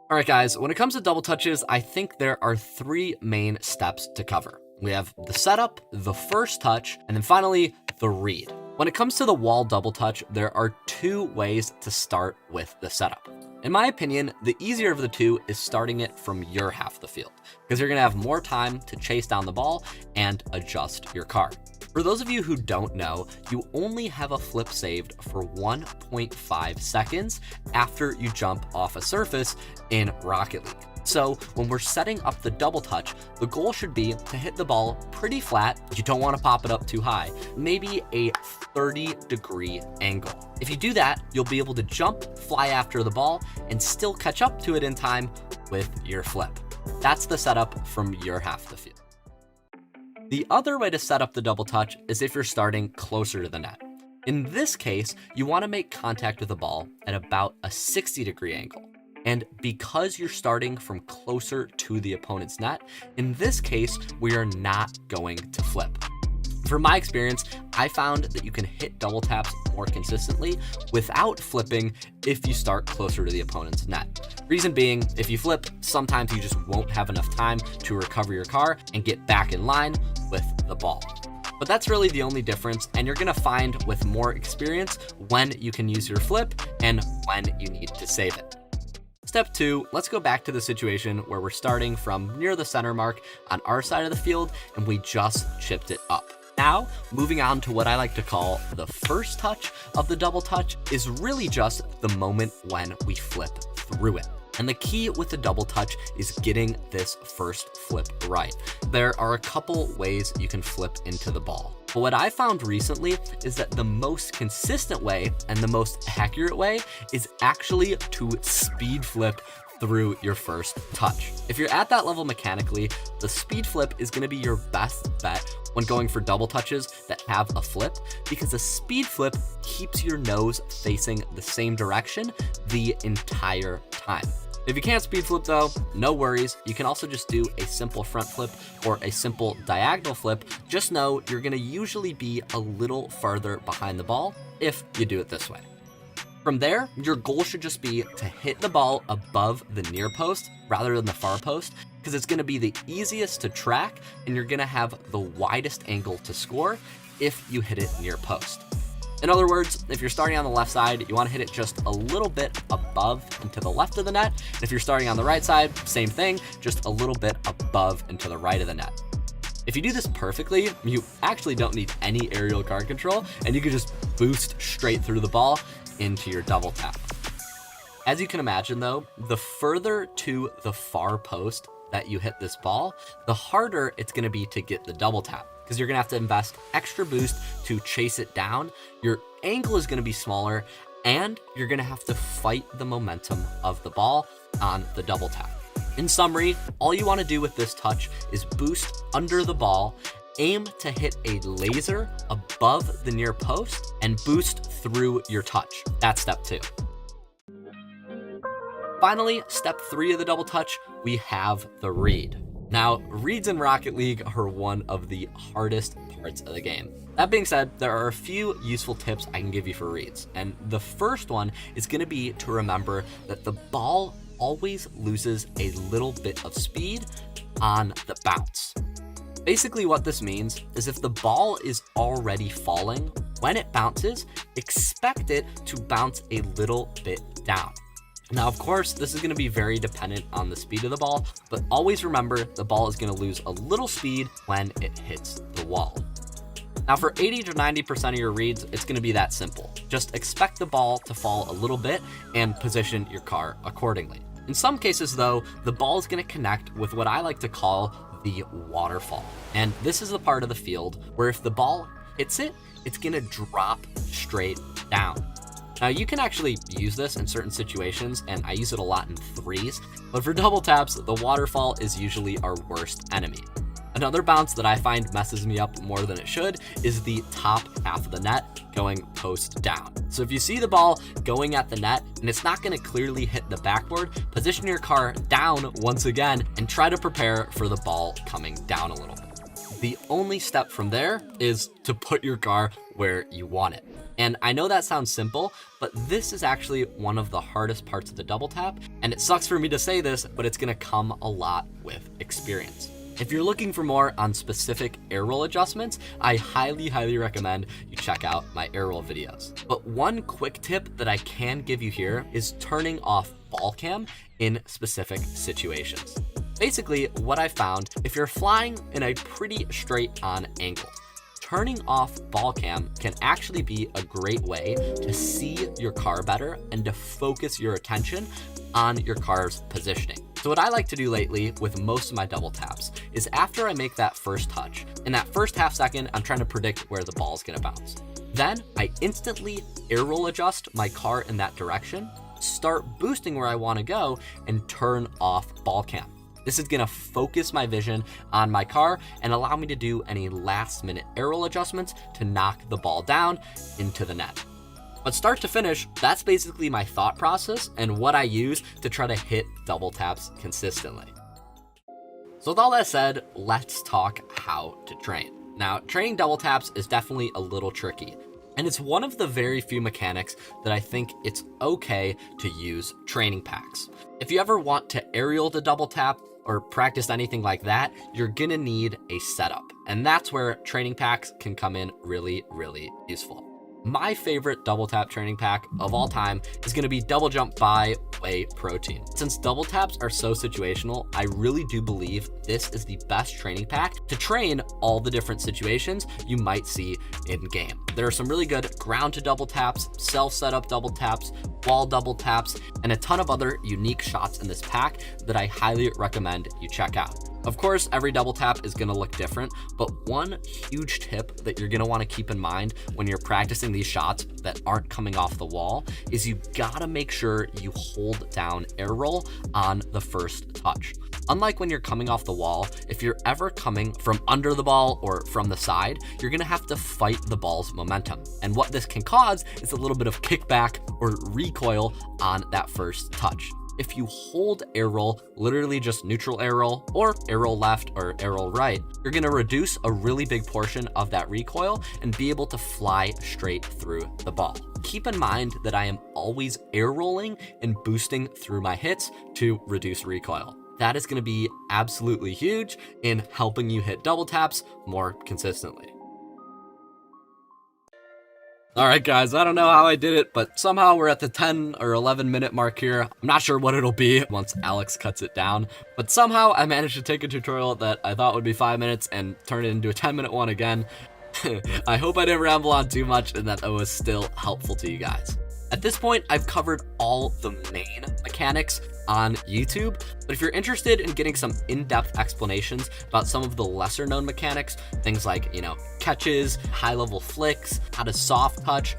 All right, guys, when it comes to double touches, I think there are three main steps to cover. We have the setup, the first touch, and then finally the read. When it comes to the wall double touch, there are two ways to start with the setup. In my opinion, the easier of the two is starting it from your half of the field, because you're gonna have more time to chase down the ball and adjust your car. For those of you who don't know, you only have a flip saved for 1.5 seconds after you jump off a surface in Rocket League. So when we're setting up the double touch, the goal should be to hit the ball pretty flat. You don't want to pop it up too high, maybe a 30-degree angle. If you do that, you'll be able to jump, fly after the ball, and still catch up to it in time with your flip. That's the setup from your half of the field. The other way to set up the double touch is if you're starting closer to the net. In this case, you want to make contact with the ball at about a 60-degree angle. And because you're starting from closer to the opponent's net, in this case, we are not going to flip. From my experience, I found that you can hit double taps more consistently without flipping if you start closer to the opponent's net. Reason being, if you flip, sometimes you just won't have enough time to recover your car and get back in line with the ball. But that's really the only difference, and you're gonna find with more experience when you can use your flip and when you need to save it. Step 2, let's go back to the situation where we're starting from near the center mark on our side of the field and we just chipped it up. Now, moving on to what I like to call the first touch of the double touch is really just the moment when we flip through it. And the key with the double touch is getting this first flip right. There are a couple ways you can flip into the ball. But what I found recently is that the most consistent way and the most accurate way is actually to speed flip through your first touch. If you're at that level mechanically, the speed flip is going to be your best bet when going for double touches that have a flip, because a speed flip keeps your nose facing the same direction the entire time. If you can't speed flip though, no worries. You can also just do a simple front flip or a simple diagonal flip. Just know you're gonna usually be a little farther behind the ball if you do it this way. From there, your goal should just be to hit the ball above the near post rather than the far post, because it's gonna be the easiest to track and you're gonna have the widest angle to score if you hit it near post. In other words, if you're starting on the left side, you want to hit it just a little bit above and to the left of the net. And if you're starting on the right side, same thing, just a little bit above and to the right of the net. If you do this perfectly, you actually don't need any aerial guard control, and you can just boost straight through the ball into your double tap. As you can imagine though, the further to the far post that you hit this ball, the harder it's going to be to get the double tap, because you're gonna have to invest extra boost to chase it down. Your angle is gonna be smaller, and you're gonna have to fight the momentum of the ball on the double tap. In summary, all you wanna do with this touch is boost under the ball, aim to hit a laser above the near post, and boost through your touch. That's step 2. Finally, step 3 of the double touch, we have the read. Now, reads in Rocket League are one of the hardest parts of the game. That being said, there are a few useful tips I can give you for reads. And the first one is going to be to remember that the ball always loses a little bit of speed on the bounce. Basically what this means is if the ball is already falling, when it bounces, expect it to bounce a little bit down. Now, of course, this is going to be very dependent on the speed of the ball, but always remember the ball is going to lose a little speed when it hits the wall. Now, for 80 to 90% of your reads, it's going to be that simple. Just expect the ball to fall a little bit and position your car accordingly. In some cases, though, the ball is going to connect with what I like to call the waterfall. And this is the part of the field where if the ball hits it, it's going to drop straight down. Now, you can actually use this in certain situations, and I use it a lot in threes, but for double taps, the waterfall is usually our worst enemy. Another bounce that I find messes me up more than it should is the top half of the net going post down. So if you see the ball going at the net and it's not going to clearly hit the backboard, position your car down once again and try to prepare for the ball coming down a little bit. The only step from there is to put your car where you want it. And I know that sounds simple, but this is actually one of the hardest parts of the double tap. And it sucks for me to say this, but it's gonna come a lot with experience. If you're looking for more on specific air roll adjustments, I highly recommend you check out my air roll videos. But one quick tip that I can give you here is turning off ball cam in specific situations. Basically, what I found, if you're flying in a pretty straight on angle, turning off ball cam can actually be a great way to see your car better and to focus your attention on your car's positioning. So what I like to do lately with most of my double taps is after I make that first touch, in that first half second, I'm trying to predict where the ball is gonna bounce. Then I instantly air roll adjust my car in that direction, start boosting where I wanna go, and turn off ball cam. This is gonna focus my vision on my car and allow me to do any last minute air roll adjustments to knock the ball down into the net. But start to finish, that's basically my thought process and what I use to try to hit double taps consistently. So with all that said, let's talk how to train. Now, training double taps is definitely a little tricky, and it's one of the very few mechanics that I think it's okay to use training packs. If you ever want to aerial the double tap or practice anything like that, you're gonna need a setup. And that's where training packs can come in really useful. My favorite double tap training pack of all time is gonna be Double Jump by Whey Protein. Since double taps are so situational, I really do believe this is the best training pack to train all the different situations you might see in game. There are some really good ground to double taps, self setup double taps, wall double taps, and a ton of other unique shots in this pack that I highly recommend you check out. Of course, every double tap is gonna look different, but one huge tip that you're gonna wanna keep in mind when you're practicing these shots that aren't coming off the wall is you gotta make sure you hold down air roll on the first touch. Unlike when you're coming off the wall, if you're ever coming from under the ball or from the side, you're gonna have to fight the ball's momentum. And what this can cause is a little bit of kickback or recoil on that first touch. If you hold air roll, literally just neutral air roll or air roll left or air roll right, you're gonna reduce a really big portion of that recoil and be able to fly straight through the ball. Keep in mind that I am always air rolling and boosting through my hits to reduce recoil. That is gonna be absolutely huge in helping you hit double taps more consistently. All right, guys, I don't know how I did it, but somehow we're at the 10 or 11 minute mark here. I'm not sure what it'll be once Alex cuts it down, but somehow I managed to take a tutorial that I thought would be 5 minutes and turn it into a 10-minute one again. I hope I didn't ramble on too much and that was still helpful to you guys. At this point, I've covered all the main mechanics on YouTube, but if you're interested in getting some in-depth explanations about some of the lesser known mechanics, things like, catches, high-level flicks, how to soft touch,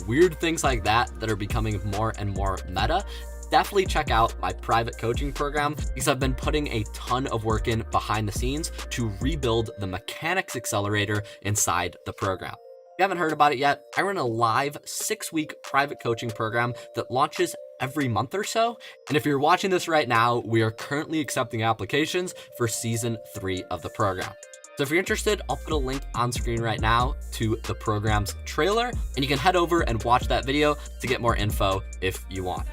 weird things like that are becoming more and more meta, definitely check out my private coaching program because I've been putting a ton of work in behind the scenes to rebuild the mechanics accelerator inside the program. If you haven't heard about it yet, I run a live 6-week private coaching program that launches every month or so. And if you're watching this right now, we are currently accepting applications for season 3 of the program. So if you're interested, I'll put a link on screen right now to the program's trailer, and you can head over and watch that video to get more info if you want.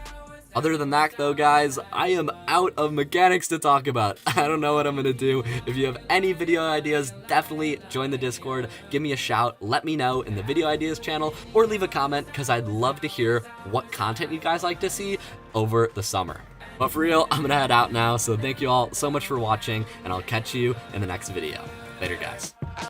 Other than that though, guys, I am out of mechanics to talk about. I don't know what I'm gonna do. If you have any video ideas, definitely join the Discord, give me a shout, let me know in the video ideas channel, or leave a comment because I'd love to hear what content you guys like to see over the summer. But for real, I'm gonna head out now, so thank you all so much for watching, and I'll catch you in the next video. Later, guys.